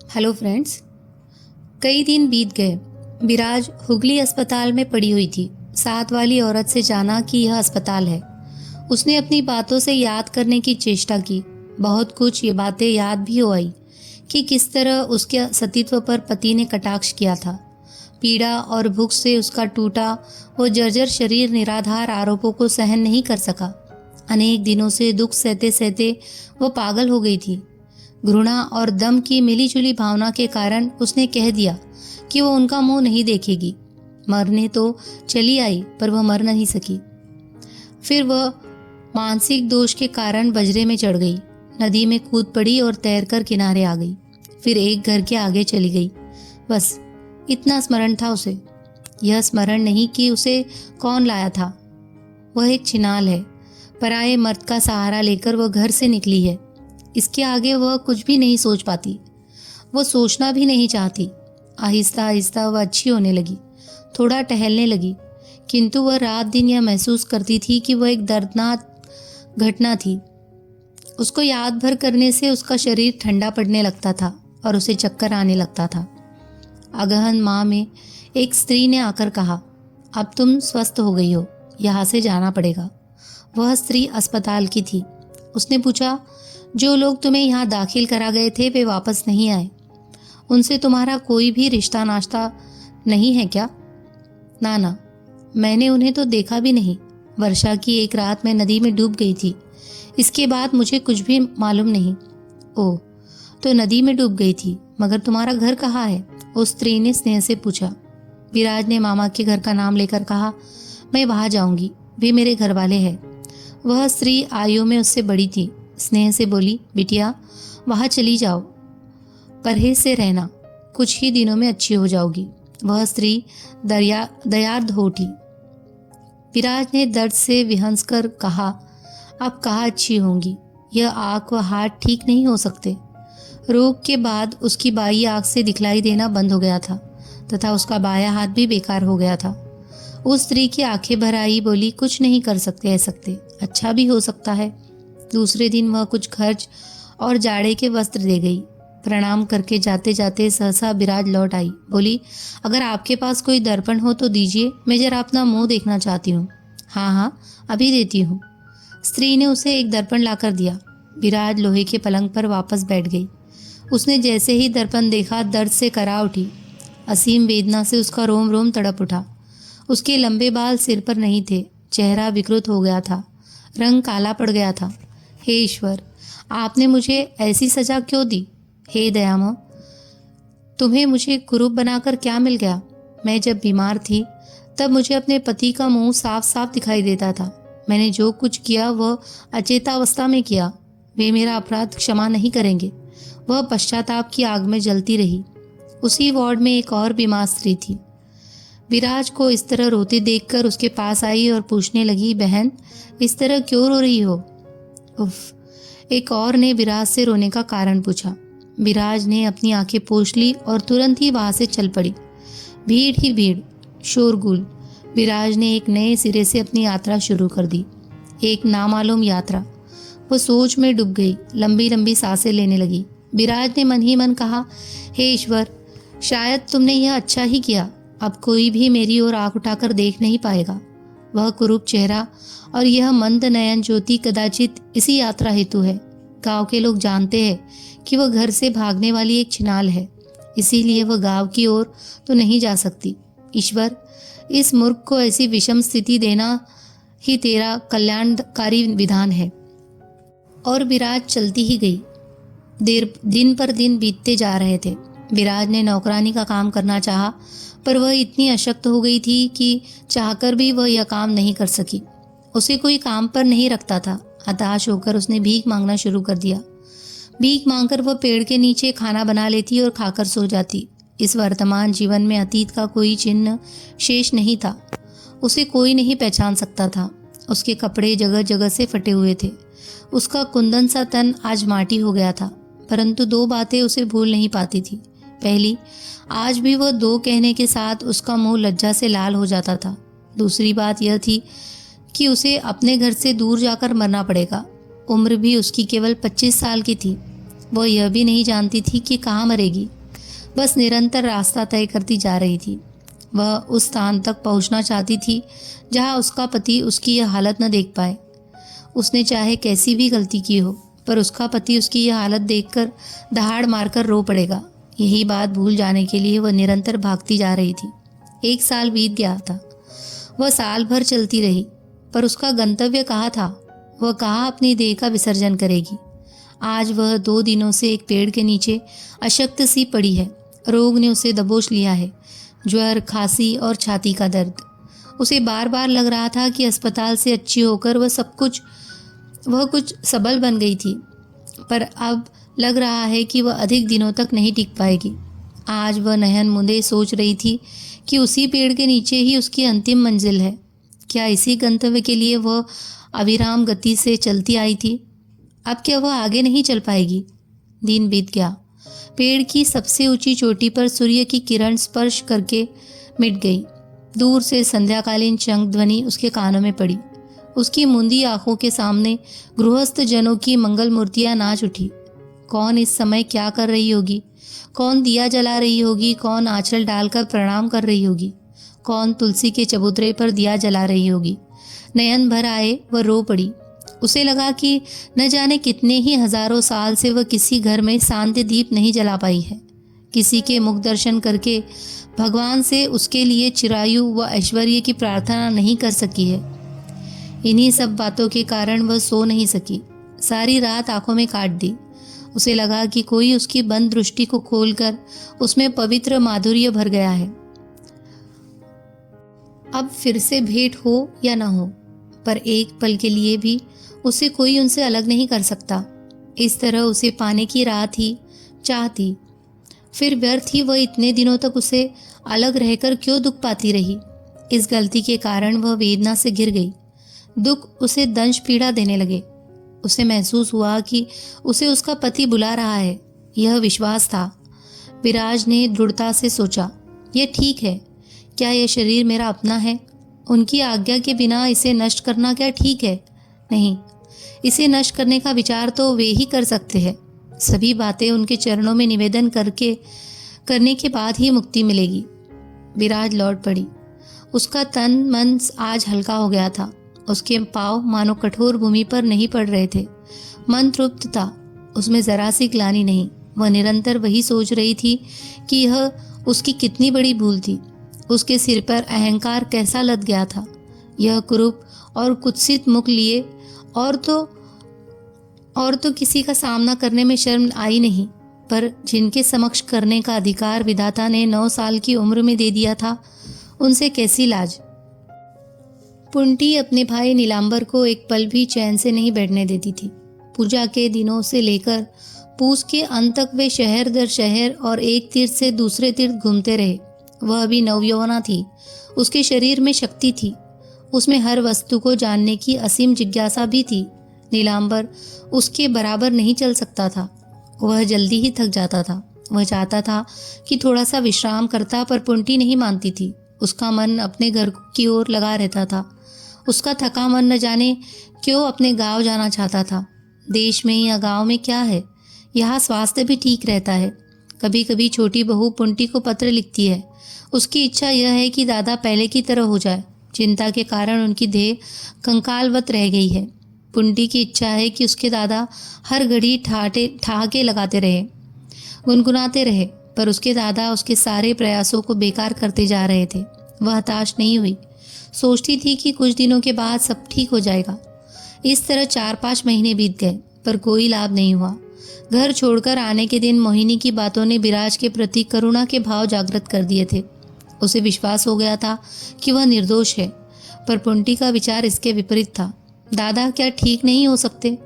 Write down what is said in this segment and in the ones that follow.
Hello friends. कई दिन बीत गए। विराज हुगली अस्पताल में पड़ी हुई थी। साथ वाली औरत से जाना कि यह अस्पताल है। उसने अपनी बातों से याद करने की चेष्टा की। बहुत कुछ ये बातें याद भी हो आई कि किस तरह उसके सतीत्व पर पति ने कटाक्ष किया था। पीड़ा और भूख से उसका टूटा वो जर्जर शरीर निराधार आरोपों को सहन नहीं कर सका। अनेक दिनों से दुख सहते सहते वो पागल हो गई थी। घृणा और दम की मिलीजुली भावना के कारण उसने कह दिया कि वो उनका मुंह नहीं देखेगी। मरने तो चली आई पर वह मर नहीं सकी। फिर वह मानसिक दोष के कारण बजरे में चढ़ गई, नदी में कूद पड़ी और तैरकर किनारे आ गई। फिर एक घर के आगे चली गई। बस इतना स्मरण था उसे। यह स्मरण नहीं कि उसे कौन लाया था। वह एक छिनाल है। पराये मर्द का सहारा लेकर वह घर से निकली है। इसके आगे वह कुछ भी नहीं सोच पाती। वह सोचना भी नहीं चाहती। आहिस्ता आहिस्ता वह अच्छी होने लगी, थोड़ा टहलने लगी। किंतु वह रात दिन यह महसूस करती थी कि वह एक दर्दनाक घटना थी। उसको याद भर करने से उसका शरीर ठंडा पड़ने लगता था और उसे चक्कर आने लगता था। अगहन माह में एक स्त्री ने आकर कहा, अब तुम स्वस्थ हो गई हो, यहाँ से जाना पड़ेगा। वह स्त्री अस्पताल की थी। उसने पूछा, जो लोग तुम्हें यहाँ दाखिल करा गए थे वे वापस नहीं आए? उनसे तुम्हारा कोई भी रिश्ता नाश्ता नहीं है क्या? ना, मैंने उन्हें तो देखा भी नहीं। वर्षा की एक रात मैं नदी में डूब गई थी। इसके बाद मुझे कुछ भी मालूम नहीं। ओह, तो नदी में डूब गई थी, मगर तुम्हारा घर कहाँ है? उस स्त्री ने स्नेह से पूछा। विराज ने मामा के घर का नाम लेकर कहा, मैं वहाँ जाऊंगी, वे मेरे घर वाले हैं। वह स्त्री आयु में उससे बड़ी थी। स्नेह से बोली, बिटिया वहाँ चली जाओ, परहेज से रहना, कुछ ही दिनों में अच्छी हो जाओगी। वह स्त्री दयार्द हो उठी। विराज ने दर्द से विहंस कर कहा, अब कहाँ अच्छी होंगी, यह आँख व हाथ ठीक नहीं हो सकते। रोग के बाद उसकी बाई आँख से दिखलाई देना बंद हो गया था तथा उसका बाया हाथ भी बेकार हो गया था। उस स्त्री की आंखें भर आई, बोली, कुछ नहीं कर सकते, अच्छा भी हो सकता है। दूसरे दिन वह कुछ खर्च और जाड़े के वस्त्र दे गई। प्रणाम करके जाते जाते सहसा विराज लौट आई। बोली, अगर आपके पास कोई दर्पण हो तो दीजिए, मैं जरा अपना मुंह देखना चाहती हूँ। हाँ, अभी देती हूँ। स्त्री ने उसे एक दर्पण लाकर दिया। विराज लोहे के पलंग पर वापस बैठ गई। उसने जैसे ही दर्पण देखा, दर्द से करा उठी। असीम वेदना से उसका रोम रोम तड़प उठा। उसके लंबे बाल सिर पर नहीं थे, चेहरा विकृत हो गया था, रंग काला पड़ गया था। हे ईश्वर, आपने मुझे ऐसी सजा क्यों दी? हे दयामय, तुम्हें मुझे कुरूप बनाकर क्या मिल गया? मैं जब बीमार थी तब मुझे अपने पति का मुंह साफ साफ दिखाई देता था। मैंने जो कुछ किया वह अचेतावस्था में किया। वे मेरा अपराध क्षमा नहीं करेंगे। वह पश्चाताप की आग में जलती रही। उसी वार्ड में एक और बीमार स्त्री थी। विराज को इस तरह रोते देखकर उसके पास आई और पूछने लगी, बहन इस तरह क्यों रो रही हो? उफ। एक और ने विराज से रोने का कारण पूछा। विराज ने अपनी आंखें पोंछ ली और तुरंत ही वहां से चल पड़ी। भीड़ ही भीड़, शोरगुल। विराज ने एक नए सिरे से अपनी यात्रा शुरू कर दी, एक नामालूम यात्रा। वो सोच में डूब गई, लंबी लंबी सांसें लेने लगी। विराज ने मन ही मन कहा, हे ईश्वर, शायद तुमने यह अच्छा ही किया। अब कोई भी मेरी ओर आंख उठाकर देख नहीं पाएगा। वह कुरूप चेहरा और यह मंद नयन ज्योति कदाचित इसी यात्रा हेतु है। गांव के लोग जानते हैं कि वह घर से भागने वाली एक छिनाल है, इसीलिए वह गांव की ओर तो नहीं जा सकती। ईश्वर, इस मूर्ख को ऐसी विषम स्थिति देना ही तेरा कल्याणकारी विधान है। और विराज चलती ही गई। दिन पर दिन बीतते जा रहे थे। विराज ने नौकरानी का काम करना चाहा, पर वह इतनी अशक्त हो गई थी कि चाहकर भी वह यह काम नहीं कर सकी। उसे कोई काम पर नहीं रखता था। हताश होकर उसने भीख मांगना शुरू कर दिया। भीख मांगकर वह पेड़ के नीचे खाना बना लेती और खाकर सो जाती। इस वर्तमान जीवन में अतीत का कोई चिन्ह शेष नहीं था। उसे कोई नहीं पहचान सकता था। उसके कपड़े जगह जगह से फटे हुए थे। उसका कुंदन सा तन आज माटी हो गया था, परंतु दो बातें उसे भूल नहीं पाती थी। पहली, आज भी वह दो कहने के साथ उसका मुंह लज्जा से लाल हो जाता था। दूसरी बात यह थी कि उसे अपने घर से दूर जाकर मरना पड़ेगा। उम्र भी उसकी केवल 25 साल की थी। वह यह भी नहीं जानती थी कि कहाँ मरेगी। बस निरंतर रास्ता तय करती जा रही थी। वह उस स्थान तक पहुंचना चाहती थी जहां उसका पति उसकी यह हालत न देख पाए। उसने चाहे कैसी भी गलती की हो, पर उसका पति उसकी यह हालत देखकर दहाड़ मारकर रो पड़ेगा। यही बात भूल जाने के लिए वह निरंतर भागती जा रही थी। 1 साल बीत गया था। वह साल भर चलती रही, पर उसका गंतव्य कहाँ था? वह कहाँ अपनी देह का विसर्जन करेगी? आज वह 2 दिनों से एक पेड़ के नीचे अशक्त सी पड़ी है। रोग ने उसे दबोच लिया है। ज्वर, खांसी और छाती का दर्द। उसे बार बार लग रहा था कि अस्पताल से अच्छी होकर वह कुछ सबल बन गई थी, पर अब लग रहा है कि वह अधिक दिनों तक नहीं टिक पाएगी। आज वह नयन मूंदे सोच रही थी कि उसी पेड़ के नीचे ही उसकी अंतिम मंजिल है। क्या इसी गंतव्य के लिए वह अविराम गति से चलती आई थी? अब क्या वह आगे नहीं चल पाएगी? दिन बीत गया। पेड़ की सबसे ऊंची चोटी पर सूर्य की किरण स्पर्श करके मिट गई। दूर से संध्याकालीन शंख ध्वनि उसके कानों में पड़ी। उसकी मुंदी आंखों के सामने गृहस्थ जनों की मंगल मूर्तियां नाच उठी। कौन इस समय क्या कर रही होगी? कौन दिया जला रही होगी? कौन आंचल डालकर प्रणाम कर रही होगी? कौन तुलसी के चबूतरे पर दिया जला रही होगी? नयन भर आए, वह रो पड़ी। उसे लगा कि न जाने कितने ही हजारों साल से वह किसी घर में शांति दीप नहीं जला पाई है। किसी के मुख दर्शन करके भगवान से उसके लिए चिरायु व ऐश्वर्य की प्रार्थना नहीं कर सकी है। इन्हीं सब बातों के कारण वह सो नहीं सकी। सारी रात आंखों में काट दी। उसे लगा कि कोई उसकी बंद दृष्टि को खोलकर उसमें पवित्र माधुर्य भर गया है। अब फिर से भेंट हो या न हो, पर एक पल के लिए भी उसे कोई उनसे अलग नहीं कर सकता। इस तरह उसे पाने की राह थी, चाह थी। फिर व्यर्थ ही वह इतने दिनों तक उसे अलग रहकर क्यों दुख पाती रही? इस गलती के कारण वह वेदना से घिर गई। दुख उसे दंश पीड़ा देने लगे। उसे महसूस हुआ कि उसे उसका पति बुला रहा है। यह विश्वास था। विराज ने दृढ़ता से सोचा, यह ठीक है। क्या यह शरीर मेरा अपना है? उनकी आज्ञा के बिना इसे नष्ट करना क्या ठीक है? नहीं, इसे नष्ट करने का विचार तो वे ही कर सकते हैं। सभी बातें उनके चरणों में निवेदन करने के बाद ही मुक्ति मिलेगी। विराज लौट पड़ी। उसका तन मन आज हल्का हो गया था। उसके पांव मानो कठोर भूमि पर नहीं पड़ रहे थे। मन तृप्त था। उसमें जरा सी ग्लानि नहीं। वह निरंतर वही सोच रही थी कि यह उसकी कितनी बड़ी भूल थी। उसके सिर पर अहंकार कैसा लद गया था। यह कुरूप और कुत्सित मुख लिए और तो किसी का सामना करने में शर्म आई नहीं, पर जिनके समक्ष करने का अधिकार विधाता ने 9 साल की उम्र में दे दिया था, उनसे कैसी लाज। पुंटी अपने भाई नीलांबर को एक पल भी चैन से नहीं बैठने देती थी। पूजा के दिनों से लेकर पूस के अंत तक वे शहर दर शहर और एक तीर्थ से दूसरे तीर्थ घूमते रहे। वह अभी नवयौवना थी। उसके शरीर में शक्ति थी। उसमें हर वस्तु को जानने की असीम जिज्ञासा भी थी। नीलांबर उसके बराबर नहीं चल सकता था। वह जल्दी ही थक जाता था। वह चाहता था कि थोड़ा सा विश्राम करता, पर पुंटी नहीं मानती थी। उसका मन अपने घर की ओर लगा रहता था। उसका थका मन न जाने क्यों अपने गांव जाना चाहता था। देश में या गांव में क्या है, यहाँ स्वास्थ्य भी ठीक रहता है। कभी कभी छोटी बहू पुंटी को पत्र लिखती है। उसकी इच्छा यह है कि दादा पहले की तरह हो जाए। चिंता के कारण उनकी देह कंकालवत रह गई है। पुंटी की इच्छा है कि उसके दादा हर घड़ी ठहाके लगाते रहे, गुनगुनाते रहे, पर उसके दादा उसके सारे प्रयासों को बेकार करते जा रहे थे। वह हताश नहीं हुई। सोचती थी कि कुछ दिनों के बाद सब ठीक हो जाएगा। इस तरह 4-5 महीने बीत गए, पर कोई लाभ नहीं हुआ। घर छोड़कर आने के दिन मोहिनी की बातों ने विराज के प्रति करुणा के भाव जागृत कर दिए थे। उसे विश्वास हो गया था कि वह निर्दोष है, पर पुंटी का विचार इसके विपरीत था। दादा क्या ठीक नहीं हो सकते?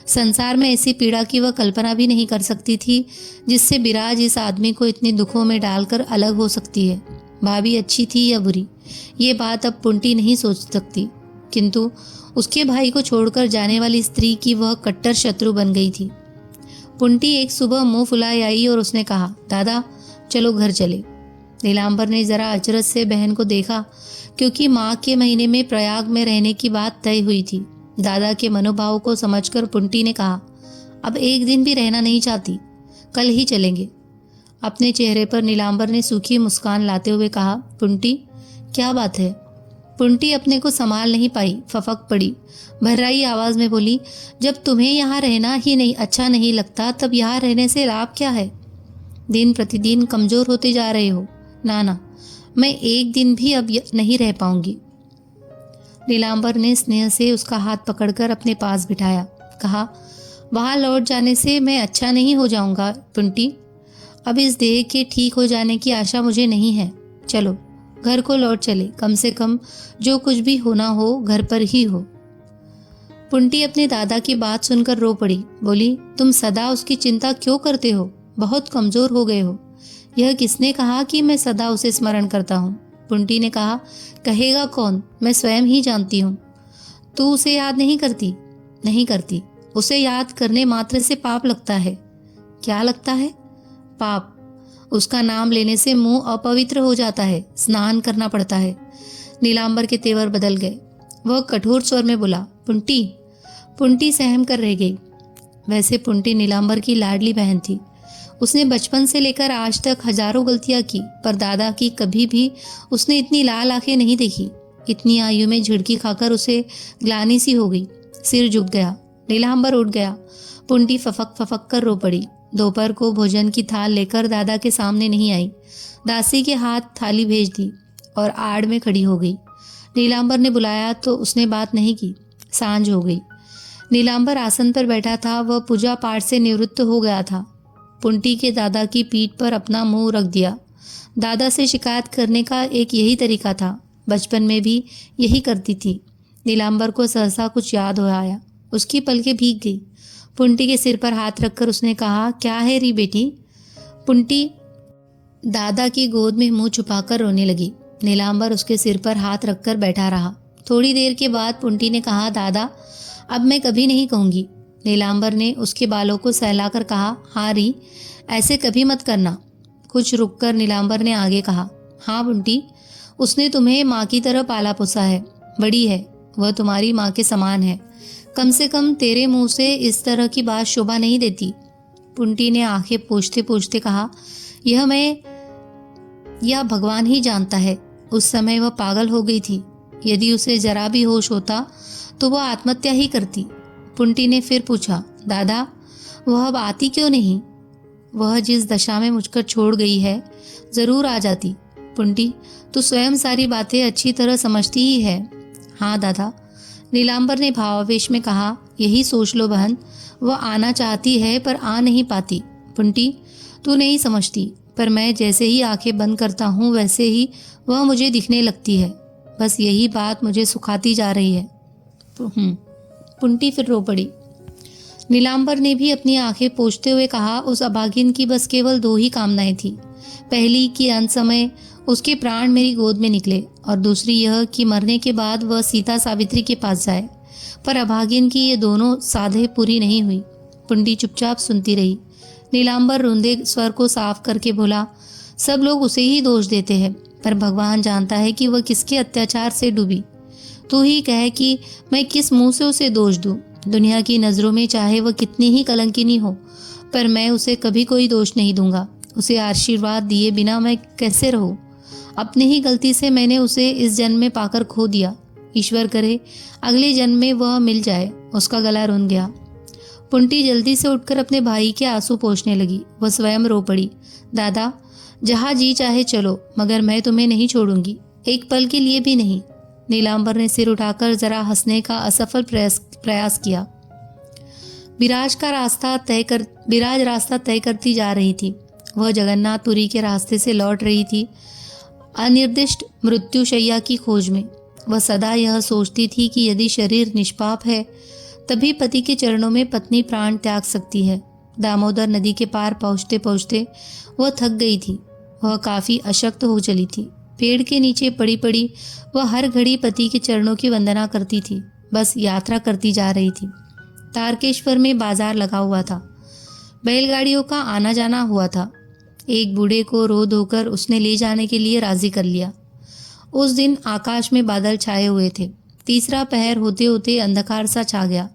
संसार में ऐसी पीड़ा की वह कल्पना भी नहीं कर सकती थी जिससे विराज इस आदमी को इतने दुखों में डालकर अलग हो सकती है। भाभी अच्छी थी या बुरी, ये बात अब पुंटी नहीं सोच सकती, किंतु उसके भाई को छोड़कर जाने वाली स्त्री की वह कट्टर शत्रु बन गई थी। पुंटी एक सुबह मुंह फुलाए आई और उसने कहा, दादा चलो घर चले। नीलांबर ने जरा अचरज से बहन को देखा, क्योंकि माँ के महीने में प्रयाग में रहने की बात तय हुई थी। दादा के मनोभाव को समझकर पुंटी ने कहा, अब एक दिन भी रहना नहीं चाहती, कल ही चलेंगे। अपने चेहरे पर नीलांबर ने सूखी मुस्कान लाते हुए कहा, पुंटी क्या बात है? पुंटी अपने को संभाल नहीं पाई, फफक पड़ी। भर्राई आवाज में बोली, जब तुम्हें यहाँ रहना ही नहीं अच्छा नहीं लगता तब यहाँ रहने से लाभ क्या है? दिन प्रतिदिन कमजोर होते जा रहे हो। ना, मैं एक दिन भी अब नहीं रह पाऊंगी। नीलांबर ने स्नेह से उसका हाथ पकड़कर अपने पास बिठाया। कहा, वहां लौट जाने से मैं अच्छा नहीं हो जाऊंगा पुंटी। अब इस देह के ठीक हो जाने की आशा मुझे नहीं है। चलो घर को लौट चले, कम से कम जो कुछ भी होना हो घर पर ही हो। पुंटी अपने दादा की बात सुनकर रो पड़ी। बोली, तुम सदा उसकी चिंता क्यों करते हो? बहुत कमजोर हो गए हो। यह किसने कहा कि मैं सदा उसे स्मरण करता हूँ? पुंटी ने कहा, कहेगा कौन? मैं स्वयं ही जानती हूँ। तू उसे याद नहीं करती? नहीं करती। उसे याद करने मात्र से पाप लगता है। क्या लगता है? पाप। उसका नाम लेने से मुंह अपवित्र हो जाता है, स्नान करना पड़ता है। नीलांबर के तेवर बदल गए। वह कठोर स्वर में बोला, पुंटी। पुंटी सहम कर रह गई। वैसे पुंटी नीलांबर की लाडली बहन थी। उसने बचपन से लेकर आज तक हजारों गलतियां की, पर दादा की कभी भी उसने इतनी लाल आंखें नहीं देखी। इतनी आयु में झिड़की खाकर उसे ग्लानि सी हो गई। सिर झुक गया। नीलांबर उठ गया। पुंटी फफक फफक कर रो पड़ी। दोपहर को भोजन की थाल लेकर दादा के सामने नहीं आई। दासी के हाथ थाली भेज दी और आड़ में खड़ी हो गई। नीलांबर ने बुलाया तो उसने बात नहीं की। सांझ हो गई। नीलांबर आसन पर बैठा था। वह पूजा पाठ से निवृत्त हो गया था। पुंटी के दादा की पीठ पर अपना मुंह रख दिया। दादा से शिकायत करने का एक यही तरीका था। बचपन में भी यही करती थी। नीलांबर को सहसा कुछ याद हो आया। उसकी पलकें भीग गई। पुंटी के सिर पर हाथ रखकर उसने कहा, क्या है री बेटी? पुंटी दादा की गोद में मुंह छुपाकर रोने लगी। नीलांबर उसके सिर पर हाथ रखकर बैठा रहा। थोड़ी देर के बाद पुंटी ने कहा, दादा अब मैं कभी नहीं कहूँगी। नीलांबर ने उसके बालों को सहलाकर कहा, हाँ री, ऐसे कभी मत करना। कुछ रुककर नीलांबर ने आगे कहा, हाँ पुंटी, उसने तुम्हें माँ की तरह पाला पोसा है। बड़ी है, वह तुम्हारी माँ के समान है। कम से कम तेरे मुंह से इस तरह की बात शोभा नहीं देती। पुंटी ने आंखें पोंछते पोंछते कहा, यह भगवान ही जानता है। उस समय वह पागल हो गई थी। यदि उसे जरा भी होश होता तो वह आत्महत्या ही करती। पुंटी ने फिर पूछा, दादा वह अब आती क्यों नहीं? वह जिस दशा में मुझको छोड़ गई है, जरूर आ जाती। पुंटी, तू स्वयं सारी बातें अच्छी तरह समझती ही है। हाँ दादा, नीलांबर ने भावावेश में कहा, यही सोच लो बहन, वह आना चाहती है पर आ नहीं पाती। पुंटी, तू नहीं समझती, पर मैं जैसे ही आंखें बंद करता हूँ वैसे ही वह मुझे दिखने लगती है। बस यही बात मुझे सुखाती जा रही है। पुंटी फिर रो पड़ी। नीलांबर ने भी अपनी आंखें पोंछते हुए कहा, उस अभागिन की बस केवल दो ही कामनाएं थी। पहली कि अंत समय उसके प्राण मेरी गोद में निकले, और दूसरी यह कि मरने के बाद वह सीता सावित्री के पास जाए। पर अभागिन की ये दोनों साधे पूरी नहीं हुई। पुंटी चुपचाप सुनती रही। नीलांबर रुंधे स्वर को साफ करके बोला, सब लोग उसे ही दोष देते हैं, पर भगवान जानता है कि वह किसके अत्याचार से डूबी। तू ही कहे कि मैं किस मुंह से उसे दोष दूं। दुनिया की नज़रों में चाहे वह कितनी ही कलंकिनी हो, पर मैं उसे कभी कोई दोष नहीं दूंगा। उसे आशीर्वाद दिए बिना मैं कैसे रहूं? अपनी ही गलती से मैंने उसे इस जन्म में पाकर खो दिया। ईश्वर करे अगले जन्म में वह मिल जाए। उसका गला रुंध गया। पुंटी जल्दी से उठकर अपने भाई के आंसू पोंछने लगी। वह स्वयं रो पड़ी। दादा, जहाँ जी चाहे चलो, मगर मैं तुम्हें नहीं छोड़ूंगी, एक पल के लिए भी नहीं। नीलांबर ने सिर उठाकर जरा हंसने का असफल प्रयास किया। विराज रास्ता तय करती जा रही थी। वह जगन्नाथपुरी के रास्ते से लौट रही थी, अनिर्दिष्ट मृत्युशैया की खोज में। वह सदा यह सोचती थी कि यदि शरीर निष्पाप है तभी पति के चरणों में पत्नी प्राण त्याग सकती है। दामोदर नदी के पार पहुँचते पहुँचते वह थक गई थी। वह काफी अशक्त हो चली थी। पेड़ के नीचे पड़ी पड़ी वह हर घड़ी पति के चरणों की वंदना करती थी। बस यात्रा करती जा रही थी। तारकेश्वर में बाजार लगा हुआ था। बैलगाड़ियों का आना जाना हुआ था। एक बूढ़े को रो धोकर उसने ले जाने के लिए राजी कर लिया। उस दिन आकाश में बादल छाए हुए थे। तीसरा पहर होते होते अंधकार सा छा गया।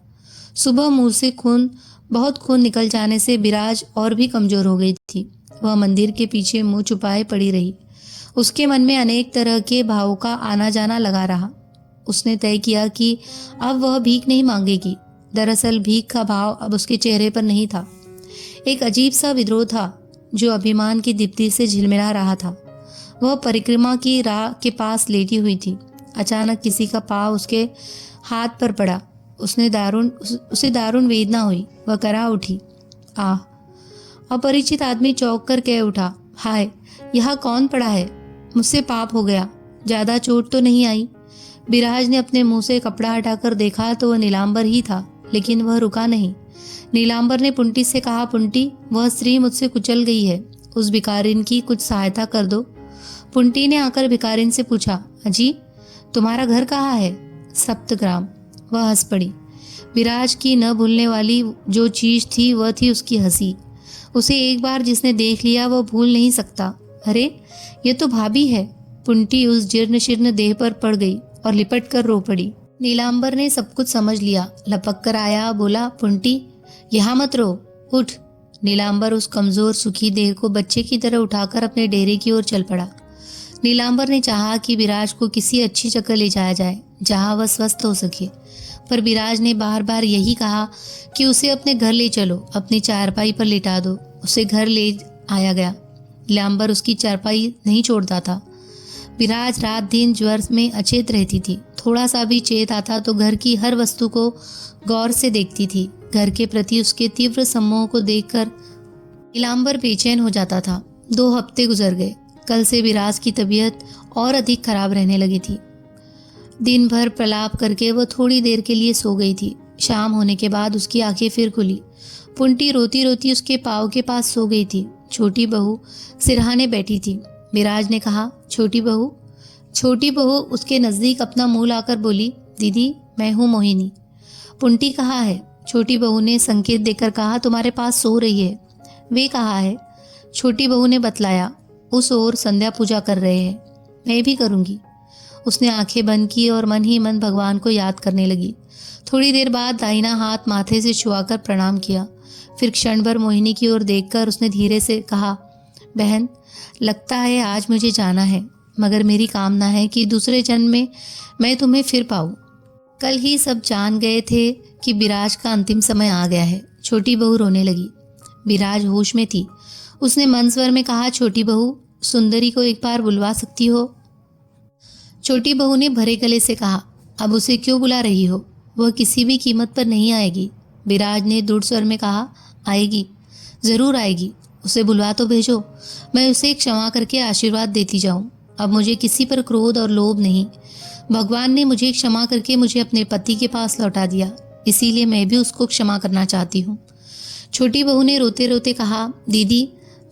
सुबह मुंह से खून बहुत खून निकल जाने से विराज और भी कमजोर हो गई थी। वह मंदिर के पीछे मुंह छुपाए पड़ी रही। उसके मन में अनेक तरह के भावों का आना जाना लगा रहा। उसने तय किया कि अब वह भीख नहीं मांगेगी। दरअसल भीख का भाव अब उसके चेहरे पर नहीं था। एक अजीब सा विद्रोह था जो अभिमान की दीप्ति से झिलमिला रहा था। वह परिक्रमा की राह के पास लेटी हुई थी। अचानक किसी का पाँव उसके हाथ पर पड़ा। उसे दारुण वेदना हुई। वह करा उठी। आह! अपरिचित आदमी चौंक कर कह उठा, हाय, यहाँ कौन पड़ा है? मुझसे पाप हो गया। ज्यादा चोट तो नहीं आई? विराज ने अपने मुंह से कपड़ा हटाकर देखा तो वह नीलांबर ही था, लेकिन वह रुका नहीं। नीलांबर ने पुंटी से कहा, पुंटी, वह स्त्री मुझसे कुचल गई है, उस भिखारिन की कुछ सहायता कर दो। पुंटी ने आकर भिखारिन से पूछा, अजी, तुम्हारा घर कहाँ है? सप्तग्राम। वह हंस पड़ी। विराज की न भूलने वाली जो चीज थी वह थी उसकी हंसी। उसे एक बार जिसने देख लिया वह भूल नहीं सकता। अरे, ये तो भाभी है। पुंटी उस जीर्ण शीर्ण देह पर पड़ गई और लिपट कर रो पड़ी। नीलांबर ने सब कुछ समझ लिया। लपक कर आया, बोला, पुंटी, यहाँ मत रो, उठ। नीलांबर उस कमजोर सुखी देह को बच्चे की तरह उठाकर अपने डेरे की ओर चल पड़ा। नीलांबर ने चाहा कि विराज को किसी अच्छी जगह ले जाया जाए जहां वह स्वस्थ हो सके, पर विराज ने बार बार यही कहा कि उसे अपने घर ले चलो, अपनी चारपाई पर लिटा दो। उसे घर ले आया गया। नीलांबर उसकी चारपाई नहीं छोड़ता था। विराज रात दिन ज्वर में अचेत रहती थी। थोड़ा सा भी चेत आता तो घर की हर वस्तु को गौर से देखती थी। घर के प्रति उसके तीव्र सम्मोह को देखकर नीलांबर बेचैन हो जाता था। 2 हफ्ते गुजर गए। कल से विराज की तबीयत और अधिक खराब रहने लगी थी। दिन भर प्रलाप करके वह थोड़ी देर के लिए सो गई थी। शाम होने के बाद उसकी आंखें फिर खुली। पुंटी रोती रोती उसके पाँव के पास सो गई थी। छोटी बहू सिरहाने बैठी थी। विराज ने कहा, छोटी बहू। छोटी बहू उसके नजदीक अपना मुंह लाकर बोली, दीदी, मैं हूँ मोहिनी। पुंटी कहाँ है? छोटी बहू ने संकेत देकर कहा, तुम्हारे पास सो रही है। वे कहाँ है? छोटी बहू ने बतलाया, उस ओर संध्या पूजा कर रहे हैं। मैं भी करूँगी। उसने आंखें बंद की और मन ही मन भगवान को याद करने लगी। थोड़ी देर बाद दाहिना हाथ माथे से छुआकर प्रणाम किया। फिर क्षण भर मोहिनी की ओर देखकर उसने धीरे से कहा, बहन, लगता है आज मुझे जाना है, मगर मेरी कामना है कि दूसरे जन्म में मैं तुम्हें फिर पाऊँ। कल ही सब जान गए थे कि विराज का अंतिम समय आ गया है। छोटी बहू रोने लगी। विराज होश में थी। उसने मंद स्वर में कहा, छोटी बहू, सुंदरी को एक बार बुलवा सकती हो? छोटी बहू ने भरे गले से कहा, अब उसे क्यों बुला रही हो? वह किसी भी कीमत पर नहीं आएगी। विराज ने दृढ़ स्वर में कहा, आएगी, जरूर आएगी। उसे बुलवा तो भेजो, मैं उसे क्षमा करके आशीर्वाद देती जाऊं। अब मुझे किसी पर क्रोध और लोभ नहीं। भगवान ने मुझे क्षमा करके मुझे अपने पति के पास लौटा दिया, इसीलिए मैं भी उसको क्षमा करना चाहती हूँ। छोटी बहू ने रोते रोते कहा, दीदी,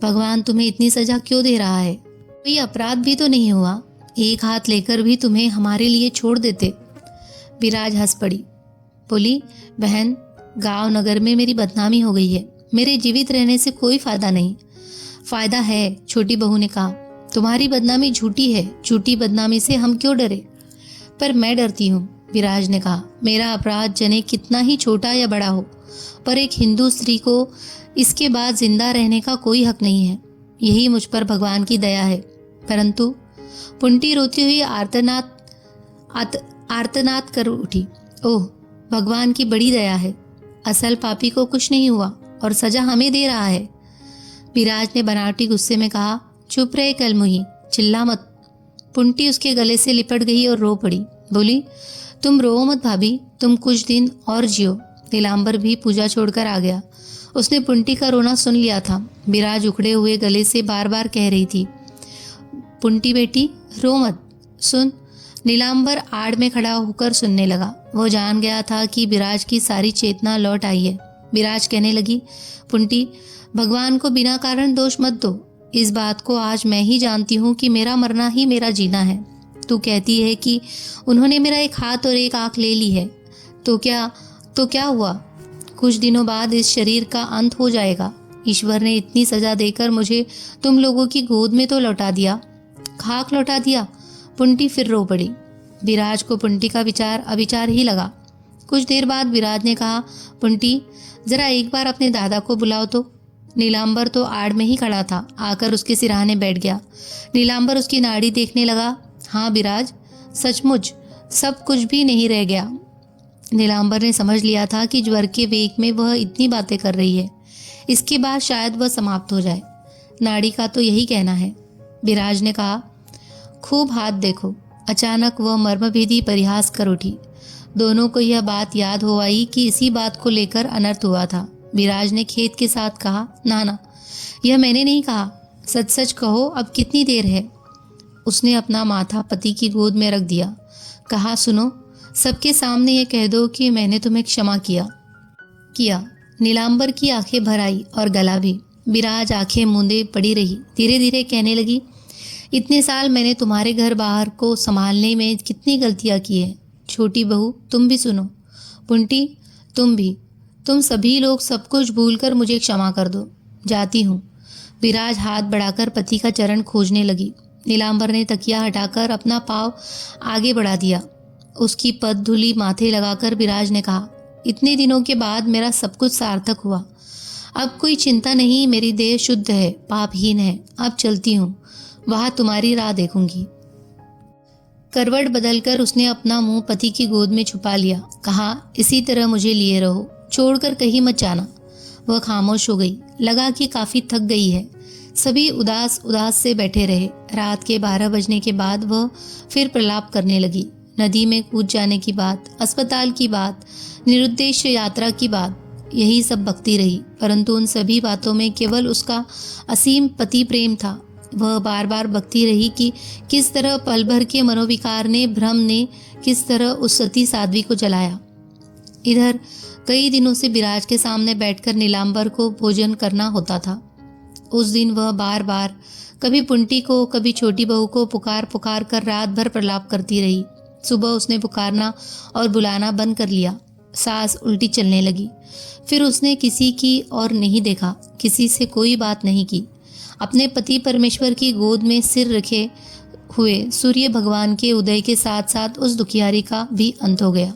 भगवान तुम्हें इतनी सजा क्यों दे रहा है? कोई अपराध भी तो नहीं हुआ। एक हाथ लेकर भी तुम्हें हमारे लिए छोड़ देते। विराज हंस पड़ी। बोली, बहन, गांव नगर में मेरी बदनामी हो गई है। मेरे जीवित रहने से कोई फायदा नहीं। फायदा है, छोटी बहू ने कहा। तुम्हारी बदनामी झूठी है। झूठी बदनामी से हम क्यों डरे? पर मैं डरती हूँ, विराज ने कहा। मेरा अपराध जने कितना ही छोटा या बड़ा हो, पर एक हिंदू स्त्री को इसके बाद जिंदा रहने का कोई हक नहीं है। यही मुझ पर भगवान की दया है। परंतु पुंटी रोती हुई आर्तनाद कर उठी। ओह, भगवान की बड़ी दया है। असल पापी को कुछ नहीं हुआ और सजा हमें दे रहा है। विराज ने बनावटी गुस्से में कहा, चुप रहे कलमुही, चिल्ला मत। पुंटी उसके गले से लिपट गई और रो पड़ी। बोली, तुम रो मत भाभी, तुम कुछ दिन और जियो। नीलांबर भी पूजा छोड़कर आ गया। उसने पुंटी का रोना सुन लिया था। विराज उखड़े हुए गले से बार बार कह रही थी, पुंटी बेटी, रो मत, सुन। नीलांबर आड़ में खड़ा होकर सुनने लगा। वो जान गया था कि विराज की सारी चेतना लौट आई है। विराज कहने लगी, पुंटी, भगवान को बिना कारण दोष मत दो। इस बात को आज मैं ही जानती हूँ कि मेरा मरना ही मेरा जीना है। तू कहती है कि उन्होंने मेरा एक हाथ और एक आंख ले ली है, तो क्या हुआ? कुछ दिनों बाद इस शरीर का अंत हो जाएगा। ईश्वर ने इतनी सजा देकर मुझे तुम लोगों की गोद में तो लौटा दिया, खाक लौटा दिया। पुंटी फिर रो पड़ी। विराज को पुंटी का विचार अविचार ही लगा। कुछ देर बाद विराज ने कहा, पुंटी जरा एक बार अपने दादा को बुलाओ तो। नीलांबर तो आड़ में ही खड़ा था, आकर उसके सिरहाने बैठ गया। नीलांबर उसकी नाड़ी देखने लगा। हाँ विराज, सचमुच सब कुछ भी नहीं रह गया। नीलांबर ने समझ लिया था कि ज्वर के वेग में वह इतनी बातें कर रही है, इसके बाद शायद वह समाप्त हो जाए। नाड़ी का तो यही कहना है। विराज ने कहा, खूब हाथ देखो। अचानक वह मर्मभेदी परिहास कर उठी। दोनों को यह बात याद हो आई कि इसी बात को लेकर अनर्थ हुआ था। विराज ने खेद के साथ कहा, ना यह मैंने नहीं कहा, सच सच कहो अब कितनी देर है। उसने अपना माथा पति की गोद में रख दिया। कहा, सुनो, सबके सामने ये कह दो कि मैंने तुम्हें क्षमा किया। नीलांबर की आंखें भर आई और गला भी। विराज आंखें मूंदे पड़ी रही। धीरे धीरे कहने लगी, इतने साल मैंने तुम्हारे घर बाहर को संभालने में कितनी गलतियां की है। छोटी बहू तुम भी सुनो, पुंटी तुम भी, तुम सभी लोग सब कुछ भूलकर मुझे क्षमा कर दो। जाती हूँ। विराज हाथ बढ़ाकर पति का चरण खोजने लगी। नीलांबर ने तकिया हटाकर अपना पाँव आगे बढ़ा दिया। उसकी पद धूली माथे लगाकर विराज ने कहा, इतने दिनों के बाद मेरा सब कुछ सार्थक हुआ। अब कोई चिंता नहीं, मेरी देह शुद्ध है, पापहीन है। अब चलती हूँ, वहाँ तुम्हारी राह देखूंगी। करवट बदलकर उसने अपना मुंह पति की गोद में छुपा लिया। कहा, इसी तरह मुझे लिए रहो, छोड़कर कहीं मत जाना। वह खामोश हो गई। लगा कि काफी थक गई है। सभी उदास से बैठे रहे। रात के 12 बजने के बाद वह फिर प्रलाप करने लगी। नदी में कूद जाने की बात, अस्पताल की बात, निरुद्देश्य यात्रा की बात, यही सब बकती रही। परंतु उन सभी बातों में केवल उसका असीम पति प्रेम था। वह बार बार बकती रही कि किस तरह पल भर के मनोविकार ने, भ्रम ने किस तरह उस सती साध्वी को जलाया। इधर कई दिनों से विराज के सामने बैठकर नीलांबर को भोजन करना होता था। उस दिन वह बार बार कभी पुंटी को, कभी छोटी बहू को पुकार कर रात भर प्रलाप करती रही। सुबह उसने पुकारना और बुलाना बंद कर लिया। सांस उल्टी चलने लगी। फिर उसने किसी की और नहीं देखा, किसी से कोई बात नहीं की। अपने पति परमेश्वर की गोद में सिर रखे हुए सूर्य भगवान के उदय के साथ साथ उस दुखियारी का भी अंत हो गया।